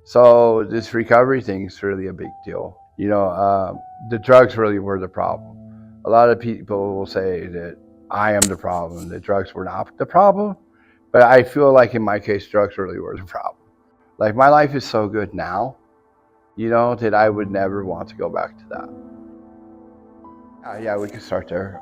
So this recovery thing is really a big deal. The drugs really were the problem. A lot of people will say that I am the problem, that drugs were not the problem. But I feel like in my case, drugs really were the problem. Like my life is so good now, that I would never want to go back to that. Yeah, we can start there.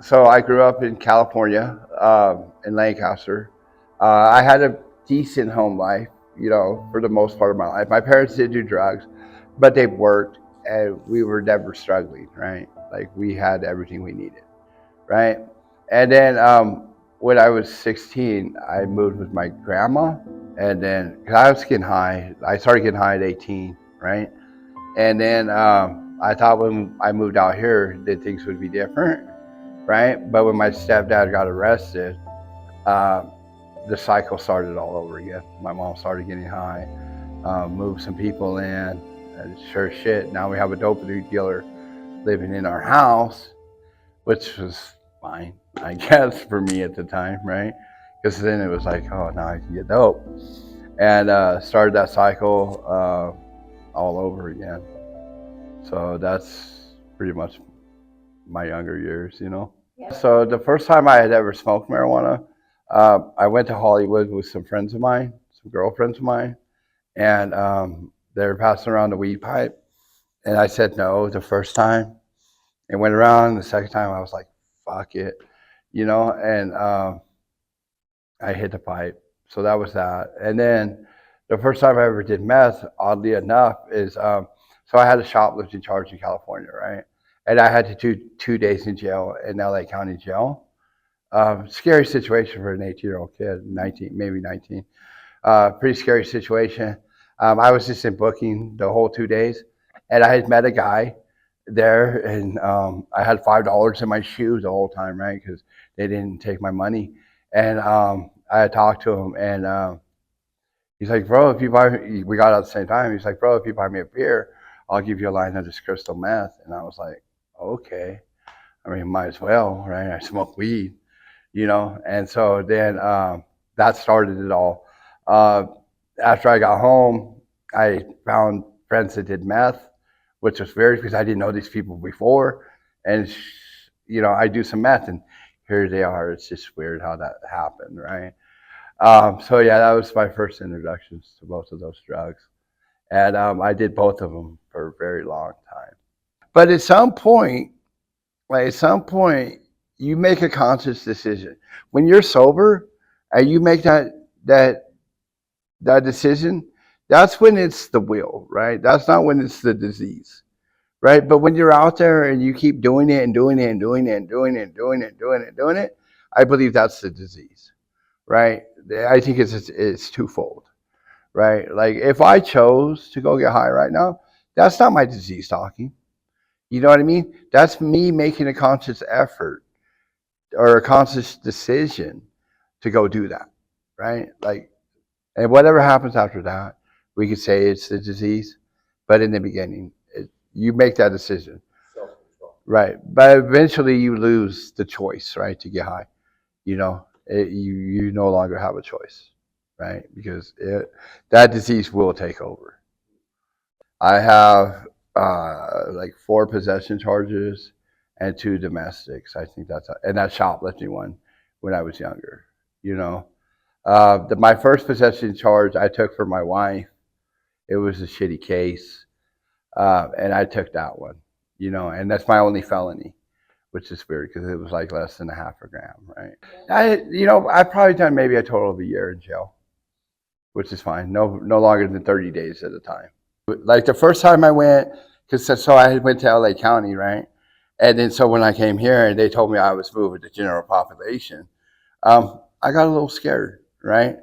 So I grew up in California, in Lancaster. I had a decent home life, for the most part of my life. My parents did do drugs, but they worked, and we were never struggling, right? Like we had everything we needed, right? And then when I was 16, I moved with my grandma, and then 'cause I was getting high. I started getting high at 18, right? And then I thought when I moved out here that things would be different, right? But when my stepdad got arrested, uh, the cycle started all over again. My mom started getting high, moved some people in, and sure shit, now we have a dope dealer living in our house, which was fine, I guess, for me at the time, right? Because then it was like, oh, now I can get dope. And started that cycle all over again. So that's pretty much my younger years. Yeah. So the first time I had ever smoked marijuana, I went to Hollywood with some friends of mine, some girlfriends of mine, and they were passing around the weed pipe. And I said no the first time. It went around. The second time I was like, fuck it, and I hit the pipe. So that was that. And then the first time I ever did meth, oddly enough, is so I had a shoplifting charge in California, right? And I had to do 2 days in jail in LA County Jail. Scary situation for an 18-year-old kid, 19, maybe 19. Pretty scary situation. I was just in booking the whole 2 days, and I had met a guy there, and I had $5 in my shoes the whole time, right? Because they didn't take my money. And I had talked to him, and he's like, bro, if you buy me, we got out at the same time. He's like, bro, if you buy me a beer, I'll give you a line of this crystal meth. And I was like, okay. I mean, might as well, right? I smoke weed, And so then that started it all. After I got home, I found friends that did meth, which was weird because I didn't know these people before. And, I do some meth, and here they are. It's just weird how that happened, right? So yeah, that was my first introductions to both of those drugs. And I did both of them for a very long time. But at some point, you make a conscious decision. When you're sober and you make that decision, that's when it's the will, right? That's not when it's the disease, right? But when you're out there and you keep doing it and doing it and doing it and doing it and doing it and doing it and doing it, I believe that's the disease, right? I think it's twofold, right? Like if I chose to go get high right now, that's not my disease talking. You know what I mean? That's me making a conscious effort or a conscious decision to go do that, right? Like, and whatever happens after that, we could say it's the disease, but in the beginning, you make that decision, right? But eventually, you lose the choice, right, to get high. You no longer have a choice, right? Because that disease will take over. I have like 4 possession charges and 2 domestics. I think and that shoplifting one when I was younger. My first possession charge I took for my wife. It was a shitty case, and I took that one. And that's my only felony, which is weird because it was like less than a half a gram, right? I've probably done maybe a total of a year in jail, which is fine. No longer than 30 days at a time. Like the first time I went, so I went to LA County, right? And then so when I came here and they told me I was moving to general population, I got a little scared, right?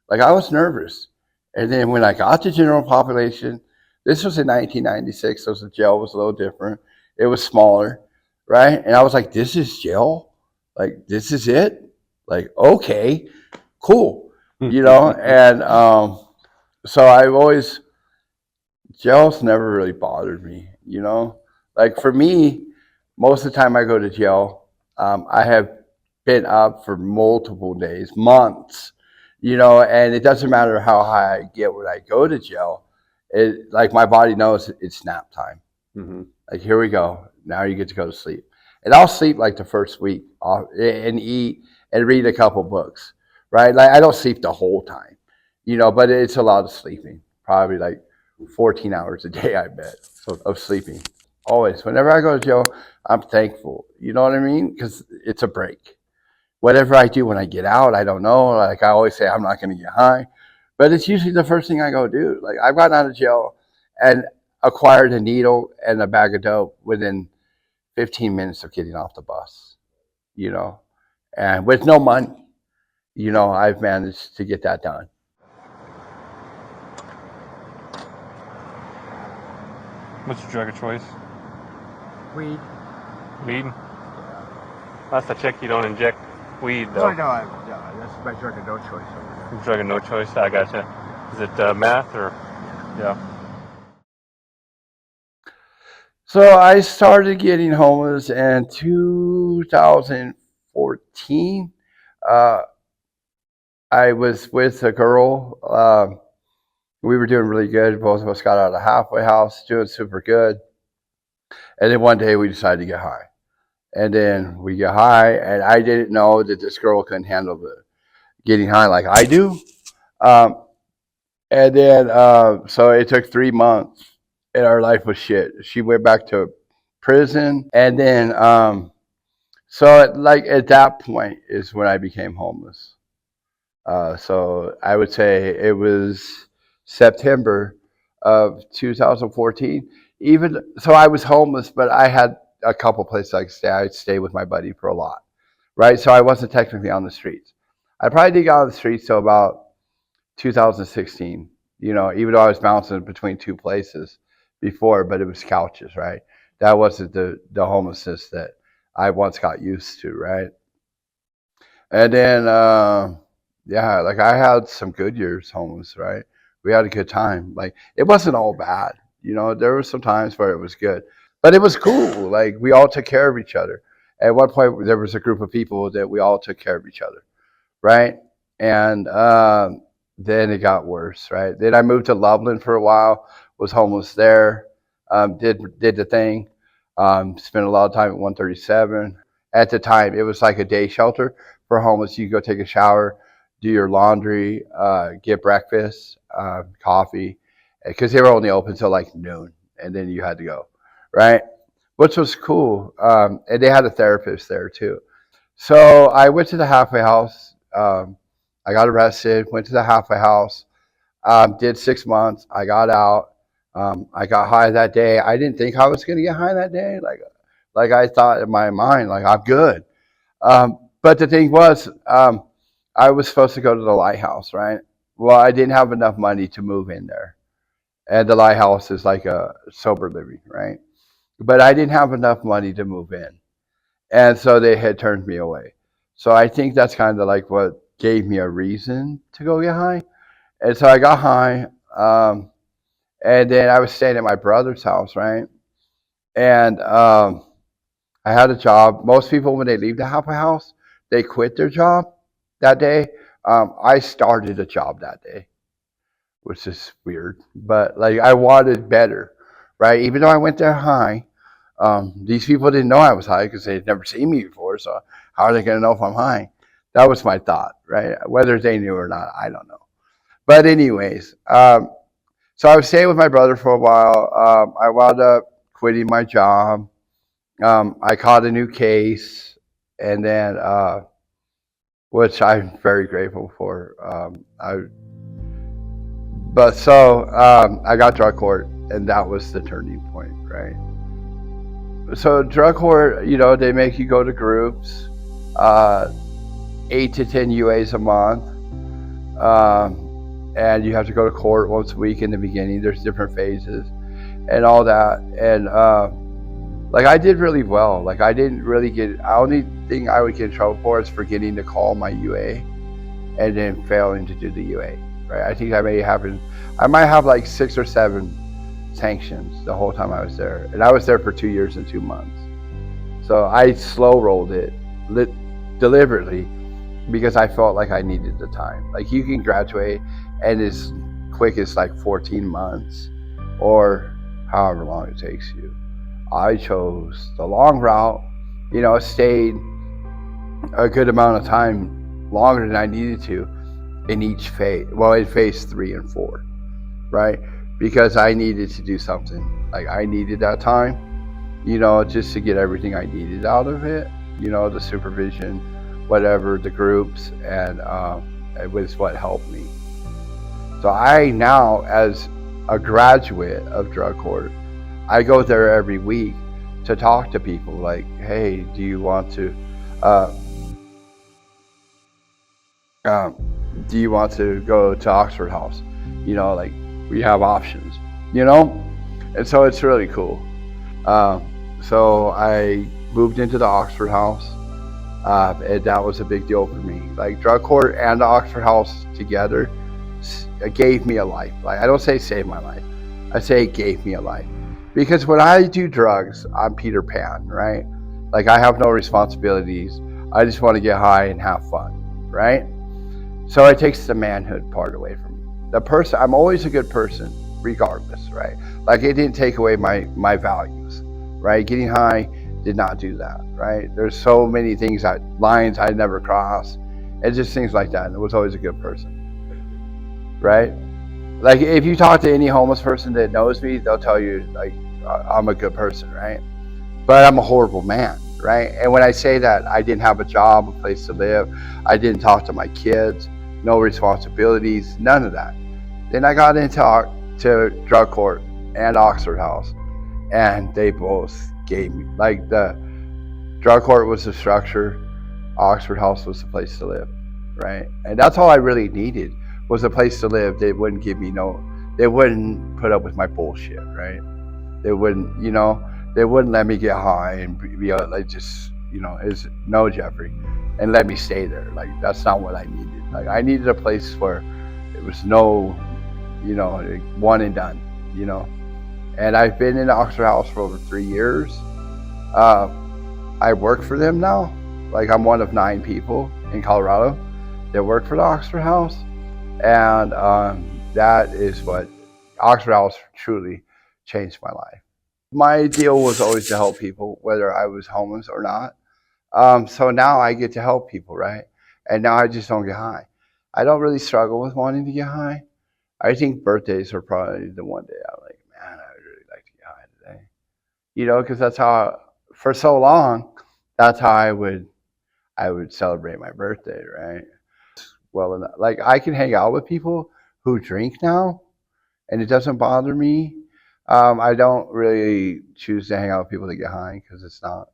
Like I was nervous. And then when I got to general population, this was in 1996, so the jail was a little different. It was smaller, right? And I was like, this is jail? Like, this is it? Like, okay, cool. And so I've always, jail's never really bothered me, Like for me, most of the time I go to jail, I have been up for multiple days, months, and it doesn't matter how high I get when I go to jail. it like my body knows it's nap time. Mm-hmm. Like, here we go. Now you get to go to sleep. And I'll sleep like the first week and eat and read a couple books, right? Like, I don't sleep the whole time, but it's a lot of sleeping. Probably like 14 hours a day, I bet, of sleeping. Always. Whenever I go to jail, I'm thankful. You know what I mean? Because it's a break. Whatever I do when I get out, I don't know. Like, I always say, I'm not going to get high. But it's usually the first thing I go do. Like, I've gotten out of jail and acquired a needle and a bag of dope within 15 minutes of getting off the bus, and with no money, I've managed to get that done. What's your drug of choice? Weed. Weed? Last I checked, you don't inject weed, though. Oh, no, that's my drug of no choice over there. Drug of no choice? I gotcha. Is it meth or? Yeah. So I started getting homeless in 2014. I was with a girl. We were doing really good. Both of us got out of the halfway house, doing super good. And then one day we decided to get high. And then we get high, and I didn't know that this girl couldn't handle the getting high like I do. And then, so it took 3 months, and our life was shit. She went back to prison, and then, so at that point is when I became homeless. So I would say it was September of 2014. Even so, I was homeless, but I had a couple places I could stay. I'd stay with my buddy for a lot, right? So I wasn't technically on the streets. I probably did get on the streets till about 2016. Even though I was bouncing between two places before, but it was couches, right? That wasn't the homelessness that I once got used to, right? And then, yeah, like I had some good years homeless, right? We had a good time. Like, it wasn't all bad. There were some times where it was good, but it was cool. Like, we all took care of each other. At one point, there was a group of people that we all took care of each other, right? And then it got worse, right? Then I moved to Loveland for a while, was homeless there, did the thing, spent a lot of time at 137. At the time, it was like a day shelter for homeless. You go take a shower, do your laundry, get breakfast, coffee, because they were only open till like noon, and then you had to go, right? Which was cool. And they had a therapist there too. So I went to the halfway house. I got arrested, went to the halfway house, did 6 months. I got out. I got high that day. I didn't think I was going to get high that day. Like I thought in my mind, like, I'm good. But the thing was, I was supposed to go to the lighthouse, right? Well, I didn't have enough money to move in there. And the lighthouse is like a sober living, right? But I didn't have enough money to move in. And so they had turned me away. So I think that's kind of like what gave me a reason to go get high. And so I got high. And then I was staying at my brother's house, right? And I had a job. Most people, when they leave the halfway house, they quit their job that day. I started a job that day, which is weird. But like, I wanted better, right? Even though I went there high, these people didn't know I was high because they had never seen me before. So how are they going to know if I'm high? That was my thought, right? Whether they knew or not, I don't know. But anyways, so I was staying with my brother for a while. I wound up quitting my job. I caught a new case, and then, which I'm very grateful for. I got drug court, and that was the turning point, right? So drug court, they make you go to groups, 8 to 10 UAs a month, and you have to go to court once a week in the beginning. There's different phases and all that, and like, I did really well. Like, I didn't really get. The only thing I would get in trouble for is forgetting to call my UA, and then failing to do the UA. Right? I think I might have like 6 or 7 sanctions the whole time I was there, and I was there for 2 years and 2 months. So I slow rolled it deliberately because I felt like I needed the time. Like, you can graduate and as quick as like 14 months, or however long it takes you. I chose the long route, stayed a good amount of time longer than I needed to in each phase. Well, in phase 3 and 4, right? Because I needed to do something. Like I needed that time, just to get everything I needed out of it. The supervision, whatever, the groups, and it was what helped me. So I now, as a graduate of drug court, I go there every week to talk to people. Like, hey, do you want to? Uh, do you want to go to Oxford House? Like we have options, and so it's really cool. So I moved into the Oxford House, and that was a big deal for me. Like drug court and the Oxford House together gave me a life. Like I don't say saved my life, I say it gave me a life. Because when I do drugs, I'm Peter Pan, right? Like I have no responsibilities. I just want to get high and have fun, right? So it takes the manhood part away from me. The person, I'm always a good person, regardless, right? Like it didn't take away my values, right? Getting high did not do that, right? There's so many things, lines I'd never cross, and just things like that. And it was always a good person, right? Like if you talk to any homeless person that knows me, they'll tell you like I'm a good person, right? But I'm a horrible man, right? And when I say that, I didn't have a job, a place to live. I didn't talk to my kids, no responsibilities, none of that. Then I got into drug court and Oxford House, and they both gave me, like the drug court was the structure, Oxford House was the place to live, right? And that's all I really needed was a place to live. They wouldn't give me they wouldn't put up with my bullshit, right? They wouldn't, they wouldn't let me get high and be like just, is no Jeffrey, and let me stay there. Like that's not what I needed. Like I needed a place where it was no, one and done, And I've been in the Oxford House for over 3 years. I work for them now. Like I'm one of 9 people in Colorado that work for the Oxford House, and that is what Oxford House truly changed my life. My deal was always to help people, whether I was homeless or not. So now I get to help people, right? And now I just don't get high. I don't really struggle with wanting to get high. I think birthdays are probably the one day I'm like, man, I would really like to get high today. Because that's how, for so long, that's how I would celebrate my birthday, right? Well enough. Like I can hang out with people who drink now, and it doesn't bother me. I don't really choose to hang out with people that get high because it's not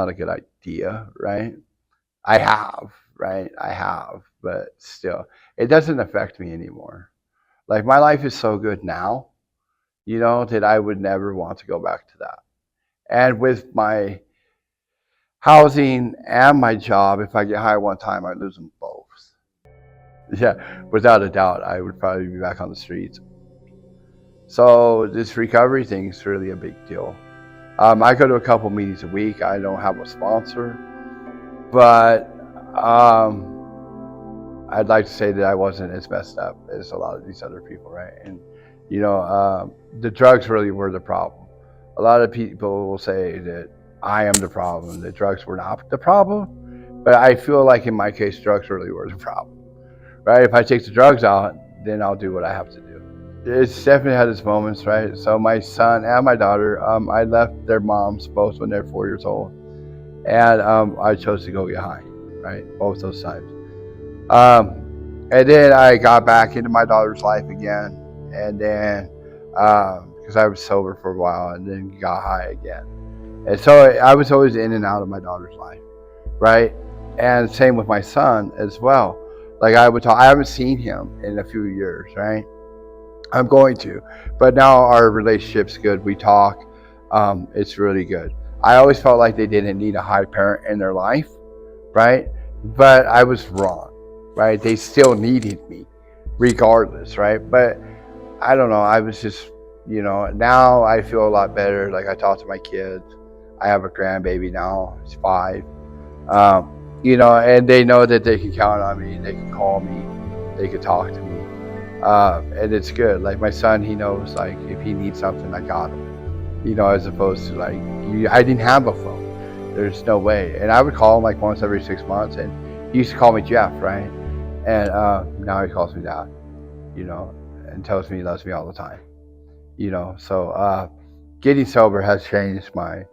a good idea, right? I have, right? I have, but still, it doesn't affect me anymore. Like my life is so good now, that I would never want to go back to that. And with my housing and my job, if I get high one time, I lose them both. Yeah, without a doubt, I would probably be back on the streets. So this recovery thing is really a big deal. I go to a couple meetings a week. I don't have a sponsor, but I'd like to say that I wasn't as messed up as a lot of these other people, right? And the drugs really were the problem. A lot of people will say that I am the problem, that drugs were not the problem, but I feel like in my case, drugs really were the problem, right? If I take the drugs out, then I'll do what I have to do. It's definitely had its moments, right? So my son and my daughter, I left their moms both when they're 4 years old, and I chose to go get high, right? Both those times. And then I got back into my daughter's life again, and then because I was sober for a while, and then got high again. And so I was always in and out of my daughter's life, right? And same with my son as well. Like I haven't seen him in a few years, right? I'm going to, but now our relationship's good. We talk. It's really good. I always felt like they didn't need a high parent in their life, right? But I was wrong, right? They still needed me regardless, right? But I don't know. I was just, now I feel a lot better. Like I talk to my kids. I have a grandbaby now. He's 5. And they know that they can count on me. They can call me. They can talk to me. And it's good. Like my son, he knows like if he needs something, I got him. As opposed to like I didn't have a phone. There's no way. And I would call him like once every 6 months, and he used to call me Jeff, right? And now he calls me Dad. And tells me he loves me all the time. So getting sober has changed my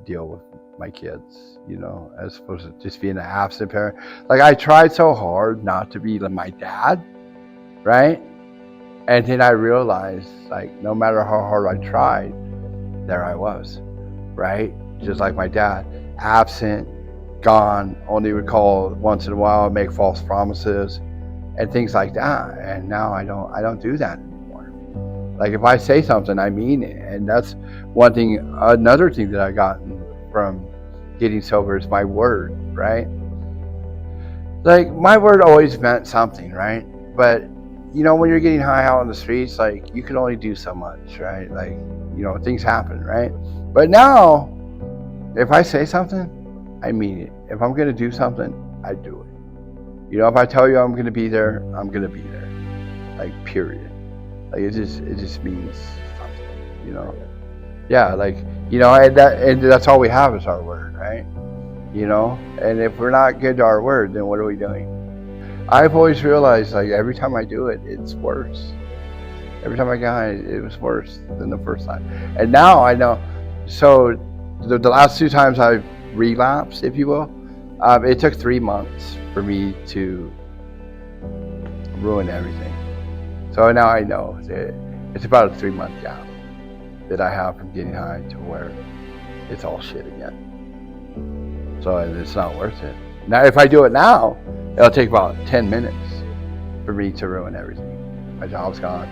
deal with my kids. As opposed to just being an absent parent. Like I tried so hard not to be like my dad, right? And then I realized, like, no matter how hard I tried, there I was, right? Just like my dad, absent, gone, only would call once in a while, make false promises, and things like that. And now I don't do that anymore. Like if I say something, I mean it. And that's one thing. Another thing that I got from getting sober is my word, right? Like my word always meant something, right? But when you're getting high out on the streets, like you can only do so much, right? Like, things happen, right? But now, if I say something, I mean it. If I'm going to do something, I do it. If I tell you I'm going to be there, I'm going to be there. Like, period. Like, it just means something, Yeah, like, and that's all we have is our word, right? And if we're not good to our word, then what are we doing? I've always realized, like, every time I do it, it's worse. Every time I got high, it was worse than the first time. And now I know. So the last 2 times I've relapsed, if you will, it took 3 months for me to ruin everything. So now I know that it's about a 3-month gap that I have from getting high to where it's all shit again. So it's not worth it. Now, if I do it now, it'll take about 10 minutes for me to ruin everything. My job's gone.